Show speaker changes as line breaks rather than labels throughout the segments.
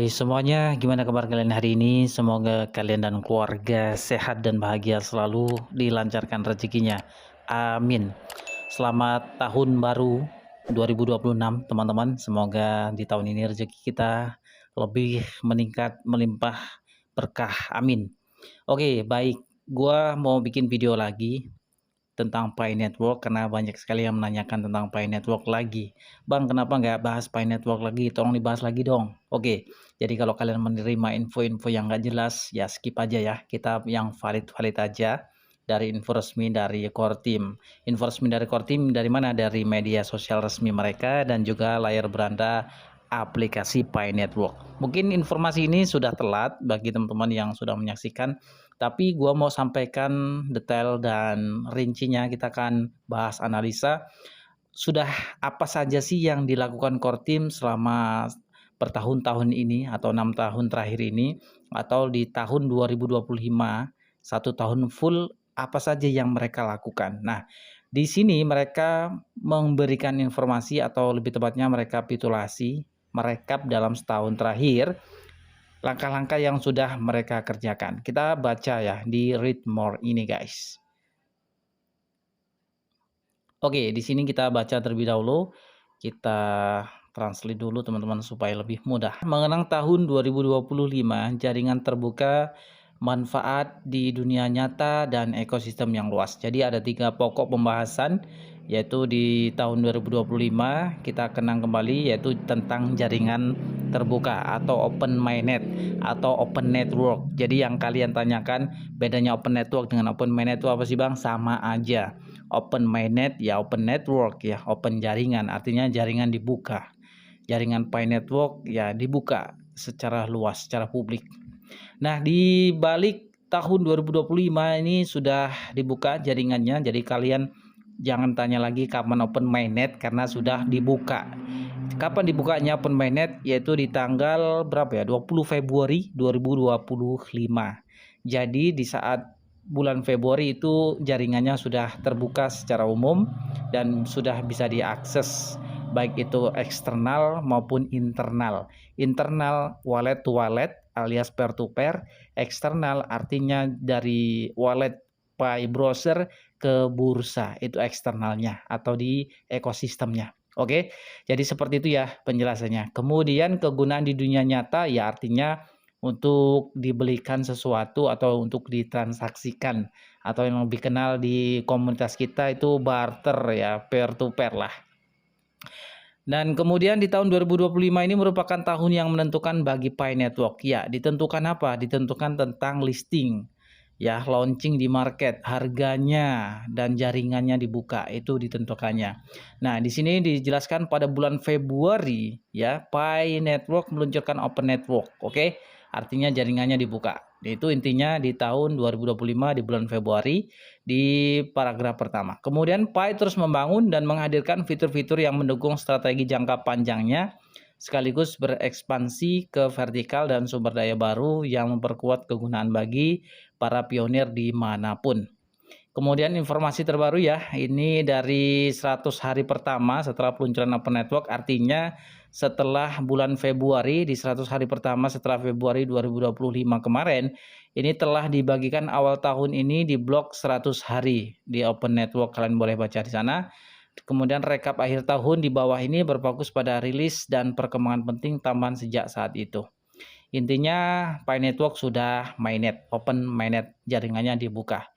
Hai semuanya, gimana kabar kalian hari ini? Semoga kalian dan keluarga sehat dan bahagia selalu, dilancarkan rezekinya. Amin. Selamat tahun baru 2026 teman-teman. Semoga di tahun ini rezeki kita lebih meningkat, melimpah berkah. Amin. Oke, baik. Gua mau bikin video lagi tentang Pi Network karena banyak sekali yang menanyakan tentang Pi Network lagi. Bang, kenapa nggak bahas Pi Network lagi? Tolong dibahas lagi dong. Oke, jadi kalau kalian menerima info-info yang nggak jelas, ya skip aja ya. Kita yang valid-valid aja dari info resmi dari core team. Info resmi dari core team dari mana? Dari media sosial resmi mereka dan juga layar beranda aplikasi Pi Network. Mungkin informasi ini sudah telat bagi teman-teman yang sudah menyaksikan, tapi gua mau sampaikan detail dan rincinya. Kita akan bahas analisa sudah apa saja sih yang dilakukan core team selama bertahun-tahun ini atau 6 tahun terakhir ini, atau di tahun 2025 1 tahun full apa saja yang mereka lakukan. Nah, di sini mereka memberikan informasi atau lebih tepatnya merekapitulasi, merekap dalam setahun terakhir langkah-langkah yang sudah mereka kerjakan. Kita baca ya di read more ini guys. Oke, di sini kita baca terlebih dahulu. Kita translate dulu teman-teman supaya lebih mudah. Mengenang tahun 2025, jaringan terbuka, manfaat di dunia nyata dan ekosistem yang luas. Jadi ada 3 pokok pembahasan, yaitu di tahun 2025 kita kenang kembali, yaitu tentang jaringan terbuka atau open mainnet atau open network. Jadi yang kalian tanyakan bedanya open network dengan open mainnet itu apa sih Bang? Sama aja. Open mainnet ya open network ya, open jaringan artinya jaringan dibuka. Jaringan Pi Network ya dibuka secara luas, secara publik. Nah, di balik tahun 2025 ini sudah dibuka jaringannya, jadi kalian jangan tanya lagi kapan open mainnet karena sudah dibuka. Kapan dibukanya open mainnet? Yaitu di tanggal berapa ya? 20 Februari 2025. Jadi di saat bulan Februari itu jaringannya sudah terbuka secara umum dan sudah bisa diakses baik itu eksternal maupun internal. Internal wallet to wallet alias peer to pair, eksternal artinya dari wallet Pi browser ke bursa, itu eksternalnya atau di ekosistemnya. Oke, jadi seperti itu ya penjelasannya. Kemudian kegunaan di dunia nyata ya artinya untuk dibelikan sesuatu atau untuk ditransaksikan, atau yang lebih kenal di komunitas kita itu barter ya, peer to pair lah. Dan kemudian di tahun 2025 ini merupakan tahun yang menentukan bagi Pi Network. Ya, ditentukan apa? Ditentukan tentang listing. Ya, launching di market, harganya dan jaringannya dibuka, itu ditentukannya. Nah, di sini dijelaskan pada bulan Februari ya, Pi Network meluncurkan Open Network, oke? Artinya jaringannya dibuka. Itu intinya di tahun 2025 di bulan Februari di paragraf pertama. Kemudian Pi terus membangun dan menghadirkan fitur-fitur yang mendukung strategi jangka panjangnya sekaligus berekspansi ke vertikal dan sumber daya baru yang memperkuat kegunaan bagi para pionir dimanapun. Kemudian informasi terbaru ya, ini dari 100 hari pertama setelah peluncuran Open Network, artinya setelah bulan Februari, di 100 hari pertama setelah Februari 2025 kemarin, ini telah dibagikan awal tahun ini di blog 100 hari di Open Network, kalian boleh baca di sana. Kemudian rekap akhir tahun di bawah ini berfokus pada rilis dan perkembangan penting tambahan sejak saat itu. Intinya Pi Network sudah mainnet, open mainnet, jaringannya dibuka.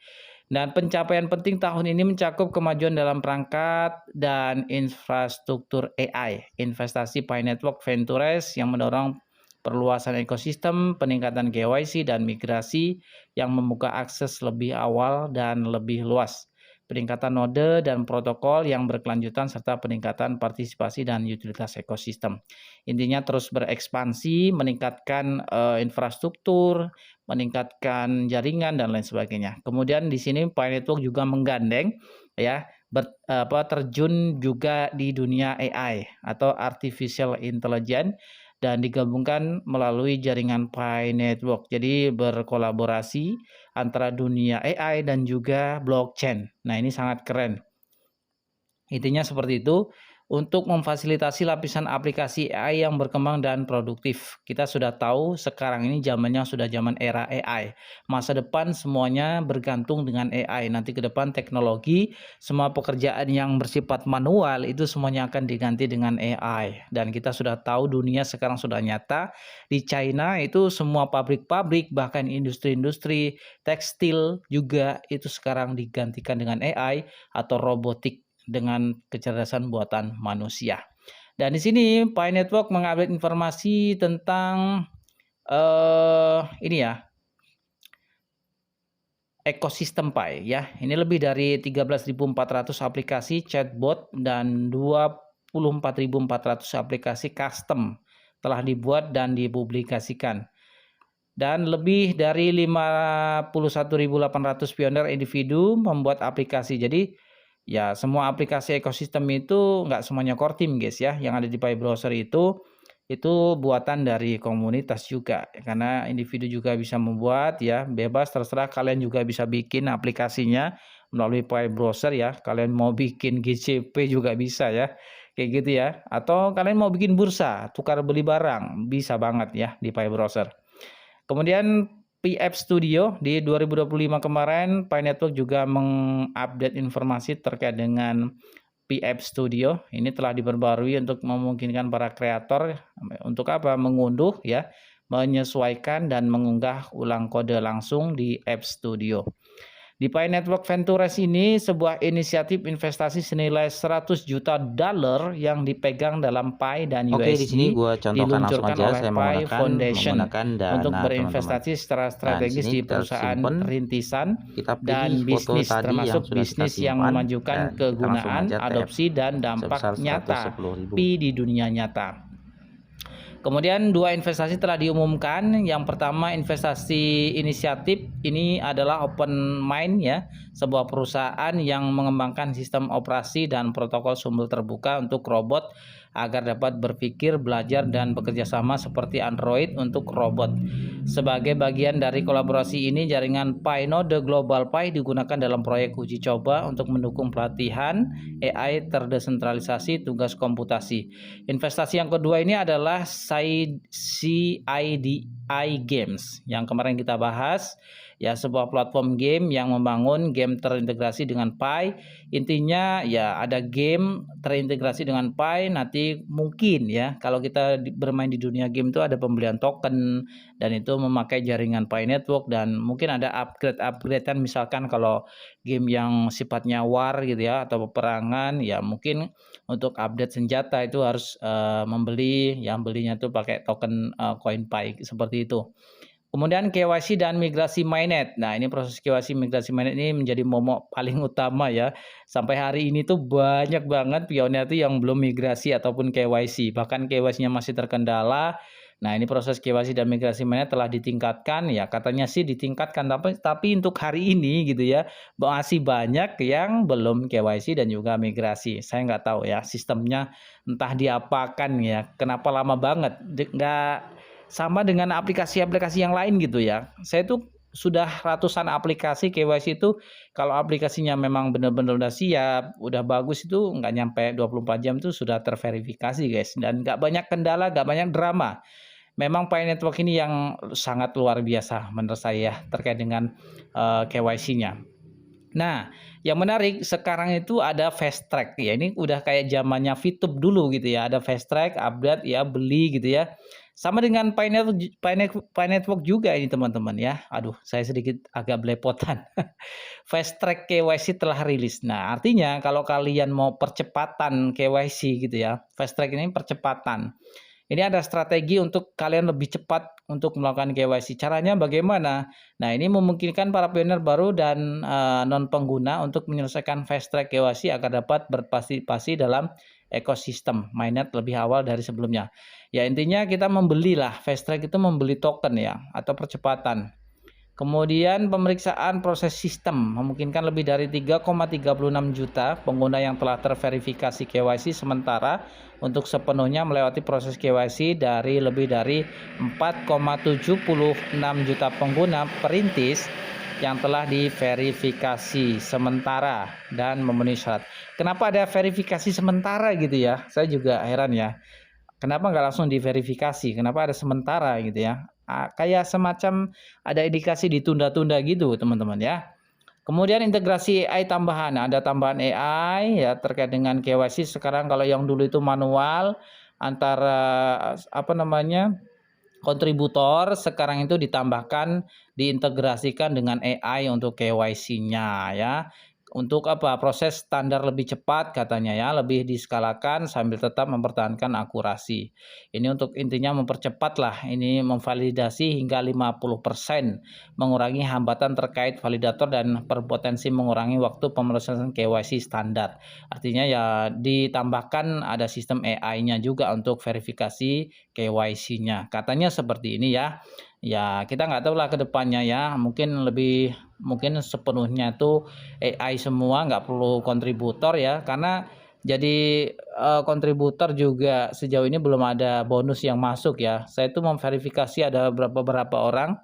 Dan pencapaian penting tahun ini mencakup kemajuan dalam perangkat dan infrastruktur AI, investasi Pi Network Ventures yang mendorong perluasan ekosistem, peningkatan KYC dan migrasi yang membuka akses lebih awal dan lebih luas, peningkatan node dan protokol yang berkelanjutan, serta peningkatan partisipasi dan utilitas ekosistem. Intinya terus berekspansi, meningkatkan infrastruktur, meningkatkan jaringan dan lain sebagainya. Kemudian di sini Pi Network juga menggandeng ya terjun juga di dunia AI atau artificial intelligence dan digabungkan melalui jaringan Pi Network. Jadi berkolaborasi antara dunia AI dan juga blockchain. Nah, ini sangat keren. Intinya seperti itu. untuk memfasilitasi lapisan aplikasi AI yang berkembang dan produktif. Kita sudah tahu sekarang ini zamannya sudah zaman era AI. Masa depan semuanya bergantung dengan AI. Nanti ke depan teknologi, semua pekerjaan yang bersifat manual itu semuanya akan diganti dengan AI. Dan kita sudah tahu dunia sekarang sudah nyata. Di China itu semua pabrik-pabrik, bahkan industri-industri tekstil juga itu sekarang digantikan dengan AI atau robotik dengan kecerdasan buatan manusia. Dan di sini Pi Network mengupdate informasi tentang ini ya, ekosistem Pi ya. Ini lebih dari 13.400 aplikasi chatbot dan 24.400 aplikasi custom telah dibuat dan dipublikasikan. Dan lebih dari 51.800 pioner individu membuat aplikasi. Jadi ya, semua aplikasi ekosistem itu nggak semuanya core team guys ya. Yang ada di Pi Browser itu buatan dari komunitas juga. Karena individu juga bisa membuat ya, bebas terserah, kalian juga bisa bikin aplikasinya melalui Pi Browser ya. Kalian mau bikin GCP juga bisa ya. Kayak gitu ya. Atau kalian mau bikin bursa, tukar beli barang, bisa banget ya di Pi Browser. Kemudian Pi App Studio di 2025 kemarin, Pi Network juga mengupdate informasi terkait dengan Pi App Studio. Ini telah diperbarui untuk memungkinkan para kreator untuk apa? Mengunduh ya, menyesuaikan dan mengunggah ulang kode langsung di App Studio. Di Pi Network Ventures ini sebuah inisiatif investasi senilai 100 juta dolar yang dipegang dalam Pi dan USD.
Oke, di sini gua contohkan langsung
diluncurkan
aja.
oleh
Saya
Pi Foundation
menggunakan dana,
untuk
teman-teman.
berinvestasi secara strategis di perusahaan rintisan
Kita
dan
pilih foto
bisnis,
tadi yang
termasuk
sudah kita
bisnis yang
simpan,
memajukan
dan kita langsung
kegunaan,
aja tap
adopsi, dan dampak
sebesar
nyata
110.000.
Pi di dunia nyata. Kemudian dua investasi telah diumumkan. Yang pertama investasi inisiatif ini adalah OpenMind ya, sebuah perusahaan yang mengembangkan sistem operasi dan protokol sumber terbuka untuk robot agar dapat berpikir, belajar, dan bekerja sama seperti Android untuk robot. Sebagai bagian dari kolaborasi ini, jaringan Pi Node Global Pi digunakan dalam proyek uji coba untuk mendukung pelatihan AI terdesentralisasi tugas komputasi. Investasi yang kedua ini adalah CIDI Games yang kemarin kita bahas ya, sebuah platform game yang membangun game terintegrasi dengan Pi. Intinya ya ada game terintegrasi dengan Pi. Nanti mungkin ya kalau kita bermain di dunia game itu ada pembelian token dan itu memakai jaringan Pi Network, dan mungkin ada upgrade-upgradean, misalkan kalau game yang sifatnya war gitu ya atau peperangan ya, mungkin untuk update senjata itu harus membeli, yang belinya tuh pakai token koin Pi seperti itu. Kemudian KYC dan migrasi mainnet. Nah, ini proses KYC migrasi mainnet ini menjadi momok paling utama ya. Sampai hari ini tuh banyak banget pionir tuh yang belum migrasi ataupun KYC. Bahkan KYC-nya masih terkendala. Nah, ini proses KYC dan migrasi mainnet telah ditingkatkan ya. Katanya sih ditingkatkan, tapi untuk hari ini gitu ya, masih banyak yang belum KYC dan juga migrasi. Saya nggak tahu ya sistemnya entah diapakan ya. Kenapa lama banget? Nggak sama dengan aplikasi-aplikasi yang lain gitu ya. Saya tuh sudah ratusan aplikasi KYC itu, kalau aplikasinya memang benar-benar udah siap, udah bagus, itu nggak nyampe 24 jam itu sudah terverifikasi guys. Dan nggak banyak kendala, nggak banyak drama. Memang Pi Network ini yang sangat luar biasa menurut saya terkait dengan KYC-nya. Nah, yang menarik sekarang itu ada fast track ya. Ini udah kayak zamannya VTube dulu gitu ya. Ada fast track, update ya, beli gitu ya. Sama dengan Pi Network juga ini teman-teman ya. Aduh, saya sedikit agak belepotan. Fast track KYC telah rilis. Nah, artinya kalau kalian mau percepatan KYC gitu ya, fast track ini percepatan. Ini ada strategi untuk kalian lebih cepat untuk melakukan KYC. Caranya bagaimana? Nah, ini memungkinkan para pioner baru dan non pengguna untuk menyelesaikan fast track KYC agar dapat berpartisipasi dalam ekosistem mainnet lebih awal dari sebelumnya. Ya, intinya kita membelilah, fast track itu membeli token ya atau percepatan. Kemudian pemeriksaan proses sistem memungkinkan lebih dari 3,36 juta pengguna yang telah terverifikasi KYC, sementara untuk sepenuhnya melewati proses KYC dari lebih dari 4,76 juta pengguna perintis yang telah diverifikasi sementara dan memenuhi syarat. Kenapa ada verifikasi sementara gitu ya? Saya juga heran ya. Kenapa nggak langsung diverifikasi? Kenapa ada sementara gitu ya? Kayak semacam ada indikasi ditunda-tunda gitu teman-teman ya. Kemudian integrasi AI tambahan, ada tambahan AI ya terkait dengan KYC. Sekarang kalau yang dulu itu manual antara apa namanya kontributor, sekarang itu ditambahkan diintegrasikan dengan AI untuk KYC-nya ya. Untuk apa? Proses standar lebih cepat katanya ya, lebih diskalakan sambil tetap mempertahankan akurasi. Ini untuk intinya mempercepatlah ini memvalidasi hingga 50%, mengurangi hambatan terkait validator dan berpotensi mengurangi waktu pemrosesan KYC standar. Artinya ya ditambahkan ada sistem AI-nya juga untuk verifikasi KYC-nya. Katanya seperti ini ya. Ya, kita nggak tahu lah ke depannya ya. Mungkin sepenuhnya itu AI semua, nggak perlu kontributor ya. Karena jadi kontributor juga sejauh ini belum ada bonus yang masuk ya. Saya itu memverifikasi ada beberapa orang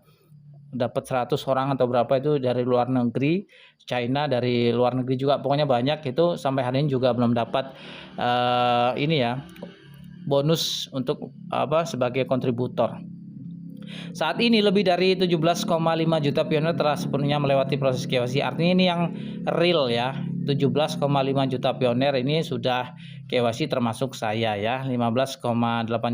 dapat 100 orang atau berapa itu dari luar negeri, China dari luar negeri juga, pokoknya banyak itu sampai hari ini juga belum dapat ini ya bonus untuk apa sebagai kontributor. Saat ini lebih dari 17,5 juta pioner telah sepenuhnya melewati proses KYC. Artinya ini yang real ya. 17,5 juta pioner ini sudah KYC termasuk saya ya. 15,8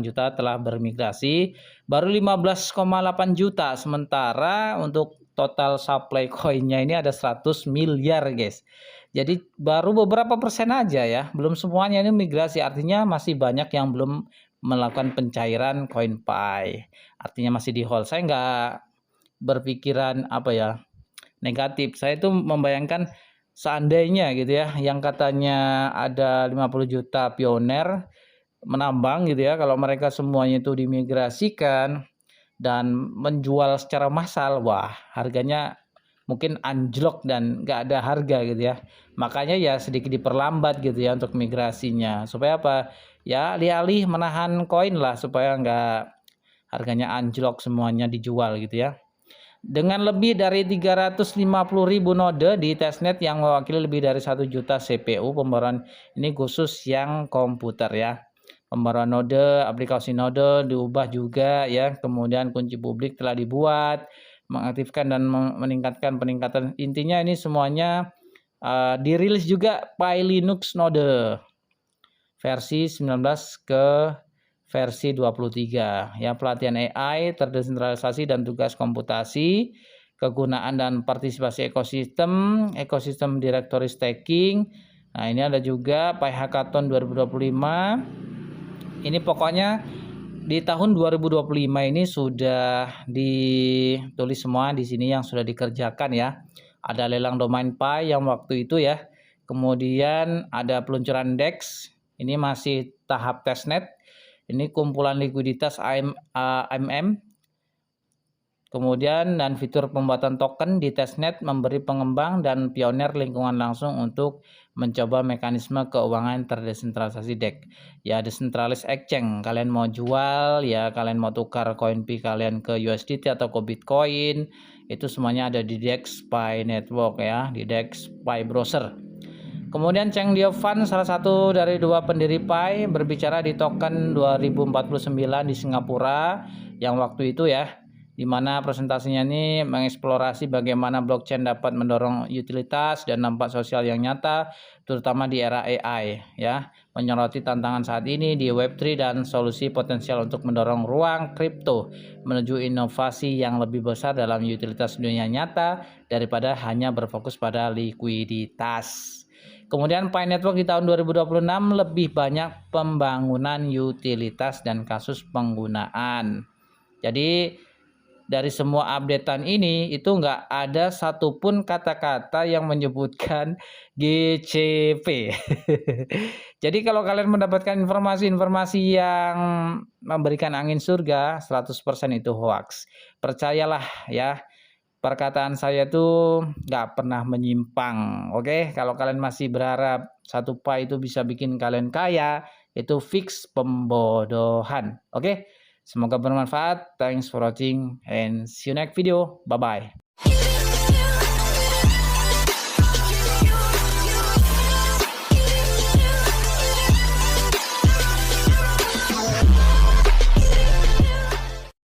juta telah bermigrasi, baru 15,8 juta. Sementara untuk total supply koinnya ini ada 100 miliar guys. Jadi baru beberapa persen aja ya, belum semuanya ini migrasi. Artinya masih banyak yang belum melakukan pencairan koin Pi. Artinya masih di hold. Saya nggak berpikiran apa ya negatif. Saya itu membayangkan seandainya gitu ya, yang katanya ada 50 juta pioner menambang gitu ya, kalau mereka semuanya itu dimigrasikan dan menjual secara massal, wah harganya mungkin anjlok dan nggak ada harga gitu ya. Makanya ya sedikit diperlambat gitu ya untuk migrasinya. Supaya apa? Ya alih-alih menahan koin lah supaya nggak harganya anjlok semuanya dijual gitu ya. Dengan lebih dari 350.000 node di testnet yang mewakili lebih dari 1 juta CPU, pembaruan ini khusus yang komputer ya. Pembaruan node, aplikasi node diubah juga ya. Kemudian kunci publik telah dibuat, mengaktifkan dan meningkatkan peningkatan. Intinya ini semuanya dirilis juga Pi Linux node versi 19 ke versi 23 ya. Pelatihan AI terdesentralisasi dan tugas komputasi, kegunaan dan partisipasi ekosistem directory staking. Nah ini ada juga Pi Hackathon 2025. Ini pokoknya di tahun 2025 ini sudah ditulis semua di sini yang sudah dikerjakan ya. Ada lelang domain Pi yang waktu itu ya. Kemudian ada peluncuran DEX. Ini masih tahap testnet. Ini kumpulan likuiditas AMM. Kemudian dan fitur pembuatan token di testnet memberi pengembang dan pioner lingkungan langsung untuk mencoba mekanisme keuangan terdesentralisasi DEX. Ya decentralized exchange. Kalian mau jual ya, kalian mau tukar koin Pi kalian ke USDT atau ke Bitcoin, itu semuanya ada di DEX Pi Network ya, di DEX Pi Browser. Kemudian Cheng Diovan, salah satu dari dua pendiri Pi, berbicara di token 2049 di Singapura yang waktu itu ya, di mana presentasinya ini mengeksplorasi bagaimana blockchain dapat mendorong utilitas dan dampak sosial yang nyata, terutama di era AI ya, menyoroti tantangan saat ini di Web3 dan solusi potensial untuk mendorong ruang kripto menuju inovasi yang lebih besar dalam utilitas dunia nyata daripada hanya berfokus pada likuiditas. Kemudian Pi Network di tahun 2026 lebih banyak pembangunan utilitas dan kasus penggunaan. Jadi dari semua updatean ini itu nggak ada satupun kata-kata yang menyebutkan GCP. Jadi kalau kalian mendapatkan informasi-informasi yang memberikan angin surga, 100% itu hoax. Percayalah ya. Perkataan saya tuh nggak pernah menyimpang. Oke, kalau kalian masih berharap satu Pi itu bisa bikin kalian kaya, itu fix pembodohan. Oke, semoga bermanfaat. Thanks for watching and see you next video. Bye bye.